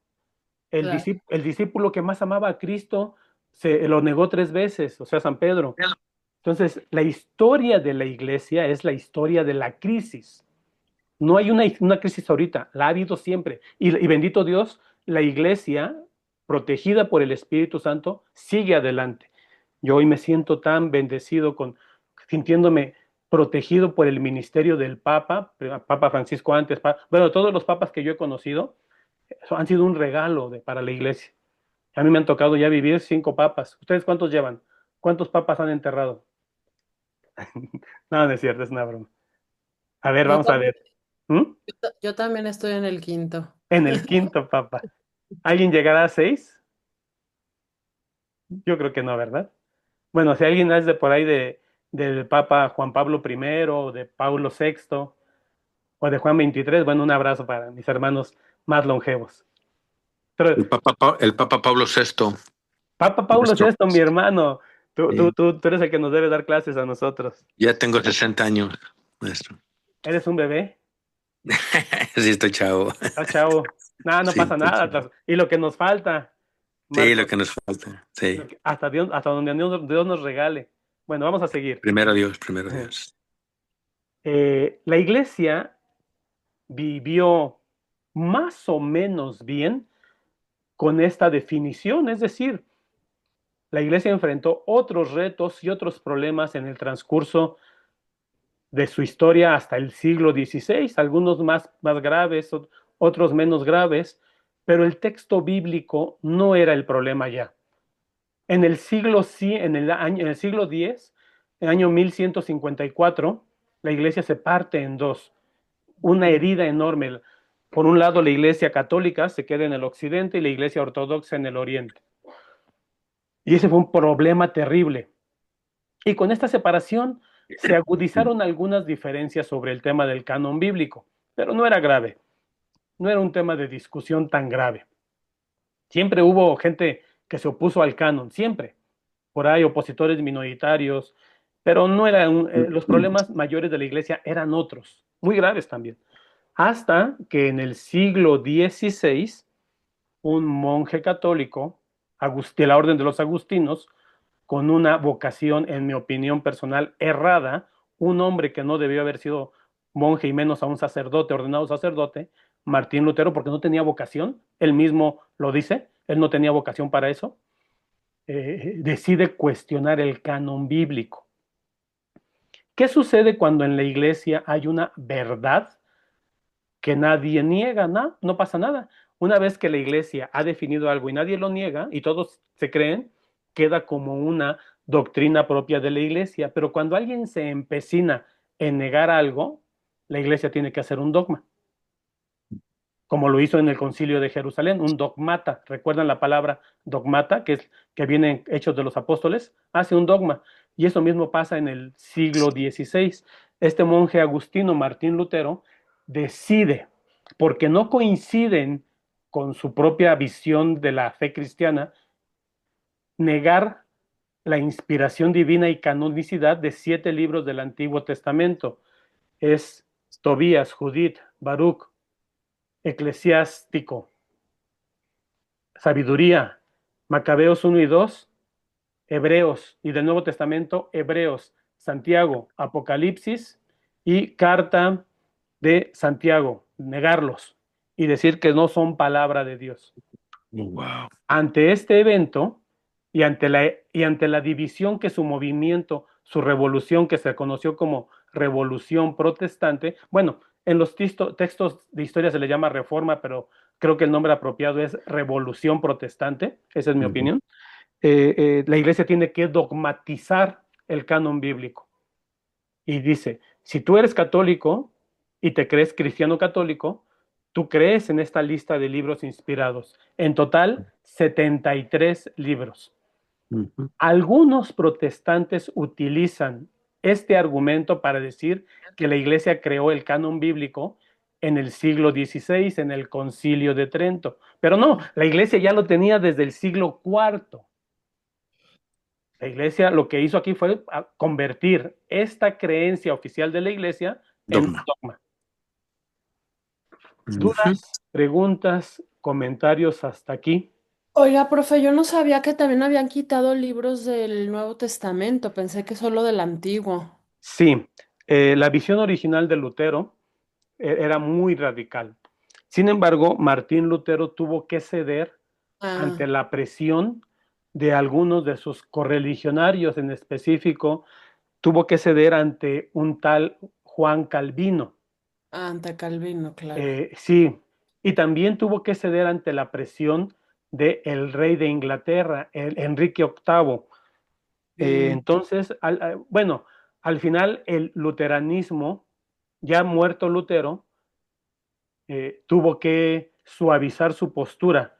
El, claro. el discípulo que más amaba a Cristo lo negó 3 veces, o sea, San Pedro. Entonces, la historia de la iglesia es la historia de la crisis. No hay una crisis ahorita, la ha habido siempre. Y bendito Dios, la iglesia, protegida por el Espíritu Santo, sigue adelante. Yo hoy me siento tan bendecido, sintiéndome protegido por el ministerio del Papa, Papa Francisco antes, bueno, todos los papas que yo he conocido han sido un regalo para la iglesia. A mí me han tocado ya vivir 5 papas. ¿Ustedes cuántos llevan? ¿Cuántos papas han enterrado? No, no es cierto, es una broma. A ver, Yo, vamos a tam- ver. ¿Mm? yo también estoy en el quinto. En el quinto papa. ¿Alguien llegará a 6? Yo creo que no, ¿verdad? Bueno, si alguien es de por ahí del Papa Juan Pablo I, o de Paulo VI, o de Juan 23, bueno, un abrazo para mis hermanos más longevos. Pero El Papa Pablo VI, Papa Paulo nuestro. VI, mi hermano, tú, tú, Sí. tú, eres el que nos debe dar clases a nosotros. Ya tengo 60 años, maestro. ¿Eres un bebé? Sí, estoy chavo. Ah, chavo. Nada, no Sí, pasa estoy nada. chavo. Y lo que nos falta, Sí, lo Marcos, que nos falta. Sí. hasta Dios, hasta donde Dios nos regale. Bueno, vamos a seguir. Primero Dios, primero Dios. La iglesia vivió más o menos bien con esta definición, es decir, la iglesia enfrentó otros retos y otros problemas en el transcurso de su historia hasta el siglo XVI, algunos más graves, otros menos graves, pero el texto bíblico no era el problema ya. En el siglo X, en el año 1154, la iglesia se parte en dos, una herida enorme. Por un lado, la iglesia católica se queda en el occidente y la iglesia ortodoxa en el oriente. Y ese fue un problema terrible. Y con esta separación se agudizaron algunas diferencias sobre el tema del canon bíblico, pero no era grave, no era un tema de discusión tan grave. Siempre hubo gente que se opuso al canon, siempre. Por ahí opositores minoritarios, pero no eran, los problemas mayores de la iglesia eran otros, muy graves también. Hasta que en el siglo XVI, un monje católico, de la orden de los agustinos, con una vocación, en mi opinión personal, errada, un hombre que no debió haber sido monje y menos a un sacerdote, ordenado sacerdote, Martín Lutero, porque no tenía vocación, él mismo lo dice, él no tenía vocación para eso, decide cuestionar el canon bíblico. ¿Qué sucede cuando en la iglesia hay una verdad que nadie niega, no pasa nada. Una vez que la iglesia ha definido algo y nadie lo niega y todos se creen, queda como una doctrina propia de la iglesia. Pero cuando alguien se empecina en negar algo, la iglesia tiene que hacer un dogma, como lo hizo en el Concilio de Jerusalén, un dogmata. ¿Recuerdan la palabra dogmata, que viene en Hechos de los Apóstoles? Hace un dogma. Y eso mismo pasa en el siglo XVI. Este monje agustino, Martín Lutero, decide, porque no coinciden con su propia visión de la fe cristiana, negar la inspiración divina y canonicidad de 7 libros del Antiguo Testamento. Es Tobías, Judith, Baruch, Eclesiástico, Sabiduría, Macabeos 1 y 2, Hebreos, y del Nuevo Testamento, Hebreos, Santiago, Apocalipsis y Carta de Santiago, negarlos y decir que no son palabra de Dios. Wow. Ante este evento y ante la división que su movimiento, su revolución, que se conoció como Revolución Protestante, bueno, en los textos de historia se le llama Reforma, pero creo que el nombre apropiado es Revolución Protestante, esa es mi opinión. La iglesia tiene que dogmatizar el canon bíblico. Y dice, si tú eres católico y te crees cristiano católico, tú crees en esta lista de libros inspirados. En total, 73 libros. Algunos protestantes utilizan este argumento para decir que la iglesia creó el canon bíblico en el siglo XVI, en el Concilio de Trento. Pero no, la iglesia ya lo tenía desde el siglo IV. La iglesia lo que hizo aquí fue convertir esta creencia oficial de la iglesia en un dogma. ¿Dudas, preguntas, comentarios hasta aquí? Oiga, profe, yo no sabía que también habían quitado libros del Nuevo Testamento, pensé que solo del Antiguo. Sí, la visión original de Lutero era muy radical. Sin embargo, Martín Lutero tuvo que ceder ante la presión de algunos de sus correligionarios, en específico, tuvo que ceder ante un tal Juan Calvino. Ante Calvino, claro. Sí, y también tuvo que ceder ante la presión del rey de Inglaterra, el Enrique VIII. Entonces, bueno, al final el luteranismo, ya muerto Lutero, tuvo que suavizar su postura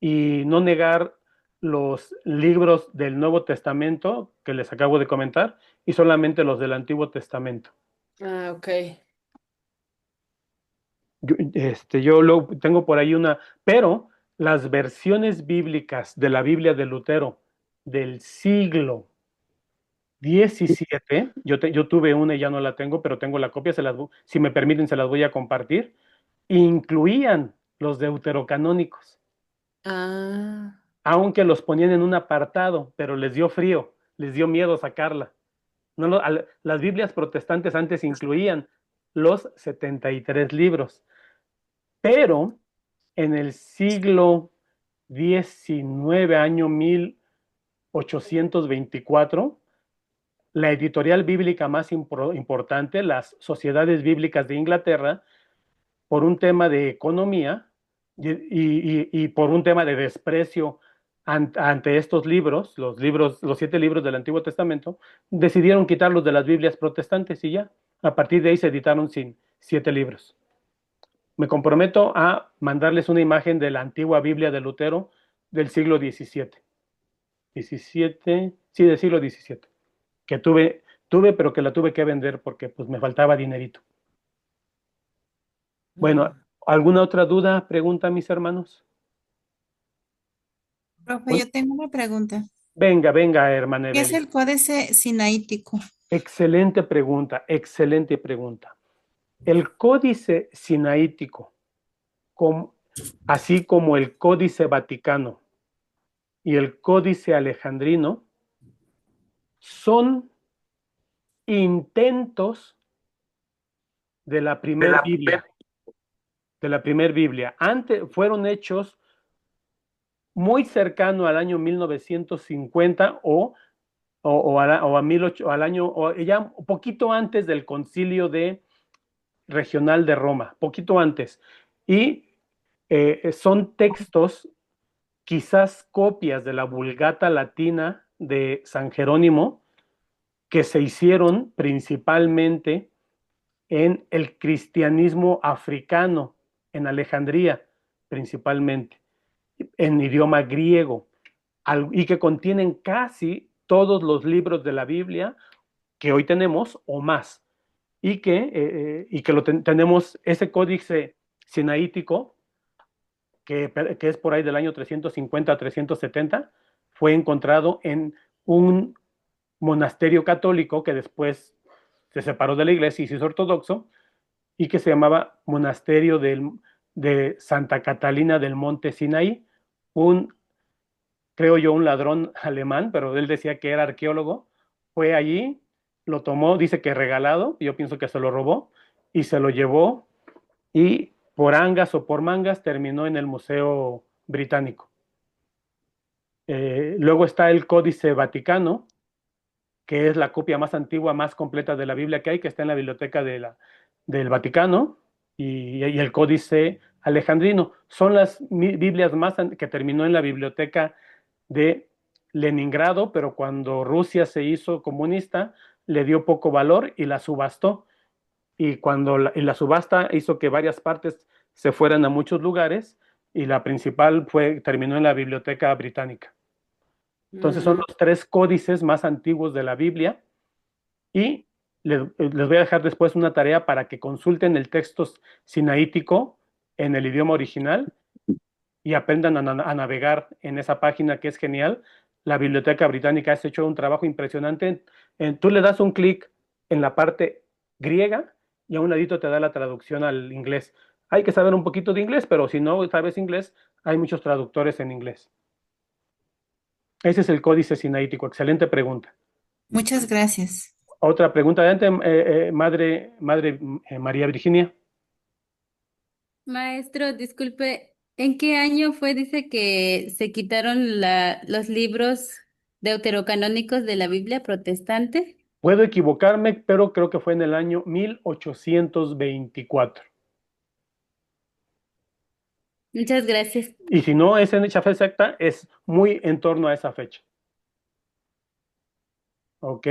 y no negar los libros del Nuevo Testamento que les acabo de comentar y solamente los del Antiguo Testamento. Ok. Yo tengo por ahí pero las versiones bíblicas de la Biblia de Lutero del siglo XVII, yo tuve una y ya no la tengo, pero tengo la copia, si me permiten se las voy a compartir, incluían los deuterocanónicos, aunque los ponían en un apartado, pero les dio frío, les dio miedo sacarla. Las Biblias protestantes antes incluían los 73 libros, pero en el siglo XIX, año 1824, la editorial bíblica más importante, las Sociedades Bíblicas de Inglaterra, por un tema de economía y por un tema de desprecio ante estos libros, los 7 libros del Antiguo Testamento, decidieron quitarlos de las Biblias protestantes y ya, a partir de ahí se editaron 7 libros. Me comprometo a mandarles una imagen de la antigua Biblia de Lutero del siglo XVII. Del siglo XVII. Que tuve, pero que la tuve que vender porque pues me faltaba dinerito. Bueno, ¿alguna otra duda, pregunta, mis hermanos? Profe, yo tengo una pregunta. Venga, hermana ¿Qué es Evelyn. el Códice Sinaítico? Excelente pregunta, excelente pregunta. El Códice Sinaítico, así como el Códice Vaticano y el Códice Alejandrino, son intentos de la primera Biblia. De la primera Biblia. Antes fueron hechos muy cercano al año 1950 al año, o ya un poquito antes del concilio de regional de Roma, poquito antes. Y son textos, quizás copias de la Vulgata latina de San Jerónimo, que se hicieron principalmente en el cristianismo africano, en Alejandría principalmente, en idioma griego, y que contienen casi todos los libros de la Biblia que hoy tenemos o más, y que tenemos ese códice sinaítico que es por ahí del año 350 a 370, fue encontrado en un monasterio católico que después se separó de la iglesia y se hizo ortodoxo, y que se llamaba Monasterio de Santa Catalina del Monte Sinaí, creo yo, un ladrón alemán, pero él decía que era arqueólogo, fue allí, lo tomó, dice que regalado, yo pienso que se lo robó, y se lo llevó, y por angas o por mangas terminó en el Museo Británico. Luego está el Códice Vaticano, que es la copia más antigua, más completa de la Biblia que hay, que está en la biblioteca del Vaticano, y el Códice Alejandrino. Son las Biblias más que terminó en la biblioteca de Leningrado, pero cuando Rusia se hizo comunista, le dio poco valor y la subastó. Y cuando la subasta hizo que varias partes se fueran a muchos lugares, y la principal terminó en la Biblioteca Británica. Entonces son los 3 códices más antiguos de la Biblia, y les voy a dejar después una tarea para que consulten el texto sinaítico en el idioma original y aprendan a navegar en esa página, que es genial. La Biblioteca Británica ha hecho un trabajo impresionante. Tú le das un clic en la parte griega y a un ladito te da la traducción al inglés. Hay que saber un poquito de inglés, pero si no sabes inglés, hay muchos traductores en inglés. Ese es el códice sinaítico. Excelente pregunta. Muchas gracias. Otra pregunta. Adelante, madre María Virginia. Maestro, disculpe, ¿en qué año fue, dice que se quitaron los libros deuterocanónicos de la Biblia protestante? Puedo equivocarme, pero creo que fue en el año 1824. Muchas gracias. Y si no es en esa fecha exacta, es muy en torno a esa fecha. ¿Ok?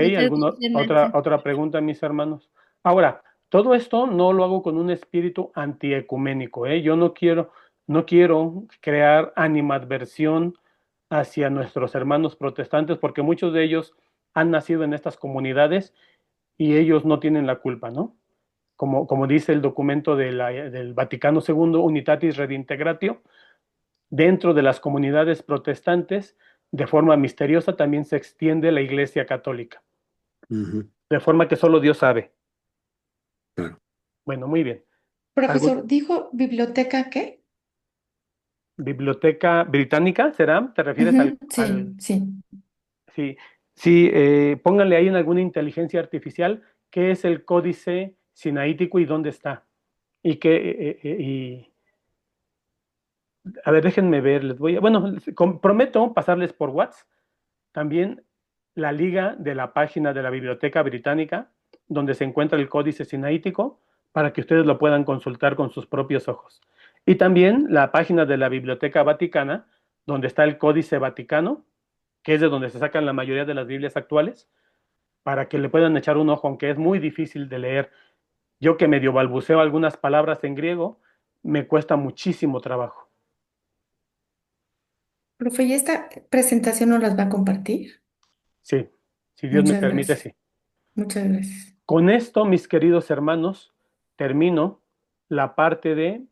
¿Otra pregunta, mis hermanos? Ahora, todo esto no lo hago con un espíritu antiecuménico, ¿eh? Yo no quiero crear animadversión hacia nuestros hermanos protestantes, porque muchos de ellos han nacido en estas comunidades y ellos no tienen la culpa, ¿no? Como dice el documento del Vaticano II, Unitatis Redintegratio, dentro de las comunidades protestantes, de forma misteriosa, también se extiende la Iglesia Católica. De forma que solo Dios sabe. Claro. Bueno, muy bien. Profesor, ¿dijo biblioteca qué? ¿Biblioteca Británica será? ¿Te refieres Sí, pónganle ahí en alguna inteligencia artificial qué es el códice sinaítico y dónde está. A ver, déjenme ver, prometo pasarles por WhatsApp también la liga de la página de la Biblioteca Británica, donde se encuentra el códice sinaítico, para que ustedes lo puedan consultar con sus propios ojos. Y también la página de la Biblioteca Vaticana, donde está el Códice Vaticano, que es de donde se sacan la mayoría de las Biblias actuales, para que le puedan echar un ojo, aunque es muy difícil de leer. Yo, que medio balbuceo algunas palabras en griego, me cuesta muchísimo trabajo. Profe, ¿y esta presentación nos las va a compartir? Sí, si Dios me permite, gracias. sí. Muchas gracias. Con esto, mis queridos hermanos, termino la parte de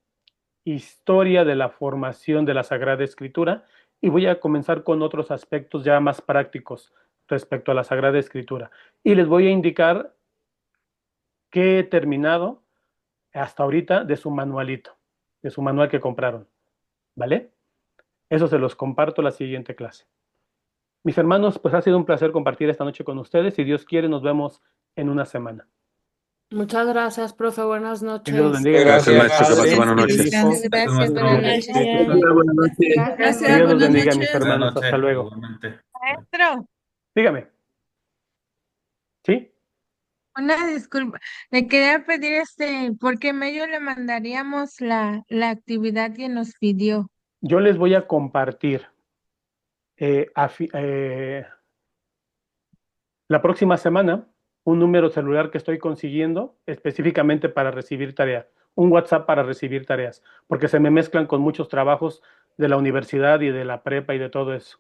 historia de la formación de la Sagrada Escritura, y voy a comenzar con otros aspectos ya más prácticos respecto a la Sagrada Escritura. Y les voy a indicar que he terminado hasta ahorita de su manualito, de su manual que compraron, ¿vale? Eso se los comparto la siguiente clase. Mis hermanos, pues ha sido un placer compartir esta noche con ustedes. Si Dios quiere, nos vemos en una semana. Muchas gracias, profe. Buenas noches. Dios los bendiga. Gracias, maestro. Que pase buenas noches. Gracias, buenas noches. Buenas noches. Gracias, Dios los buenas bendiga, mis noches. hermanos. Hasta luego. Igualmente. Maestro. Dígame. ¿Sí? Una disculpa. Le quería pedir ¿por qué medio le mandaríamos la actividad que nos pidió? Yo les voy a compartir la próxima semana un número celular que estoy consiguiendo específicamente para recibir tareas, un WhatsApp para recibir tareas, porque se me mezclan con muchos trabajos de la universidad y de la prepa y de todo eso.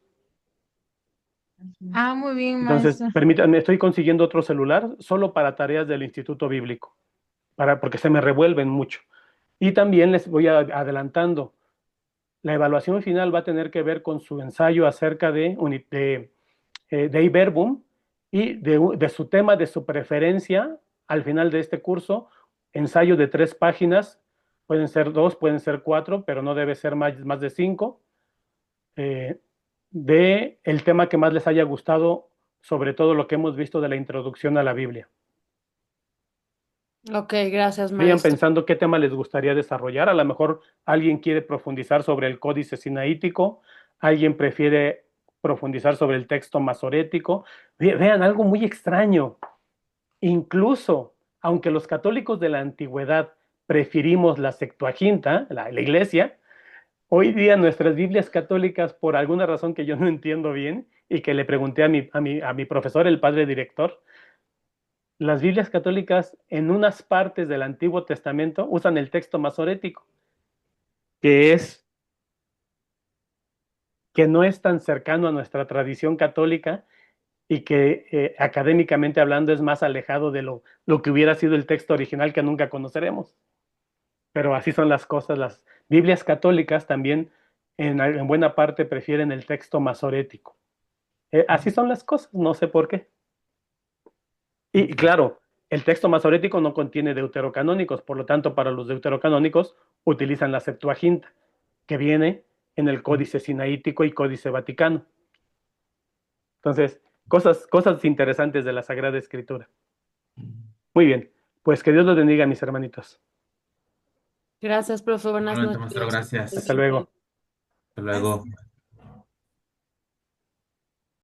Ah, muy bien, Entonces, maestro. permítanme, estoy consiguiendo otro celular solo para tareas del Instituto Bíblico, porque se me revuelven mucho. Y también les voy adelantando, la evaluación final va a tener que ver con su ensayo acerca de Dei Verbum y de su tema, de su preferencia al final de este curso, ensayo de 3 páginas, pueden ser 2, pueden ser 4, pero no debe ser más de 5, de el tema que más les haya gustado, sobre todo lo que hemos visto de la introducción a la Biblia. Ok, gracias, Vayan maestro. pensando qué tema les gustaría desarrollar. A lo mejor alguien quiere profundizar sobre el códice sinaítico, alguien prefiere profundizar sobre el texto masorético. Vean, algo muy extraño. Incluso, aunque los católicos de la antigüedad preferimos la Septuaginta, la iglesia, hoy día nuestras Biblias católicas, por alguna razón que yo no entiendo bien y que le pregunté a mi profesor, el padre director, las Biblias católicas en unas partes del Antiguo Testamento usan el texto masorético, que no es tan cercano a nuestra tradición católica y que académicamente hablando es más alejado de lo que hubiera sido el texto original que nunca conoceremos. Pero así son las cosas. Las Biblias católicas también en buena parte prefieren el texto masorético. Así son las cosas, no sé por qué. Y claro, el texto masorético no contiene deuterocanónicos, por lo tanto, para los deuterocanónicos utilizan la Septuaginta, que viene en el Códice Sinaítico y Códice Vaticano. Entonces, cosas interesantes de la Sagrada Escritura. Muy bien, pues que Dios los bendiga, mis hermanitos. Gracias, profe. Buenas Igualmente, maestro, noches. gracias. Hasta luego. Hasta luego.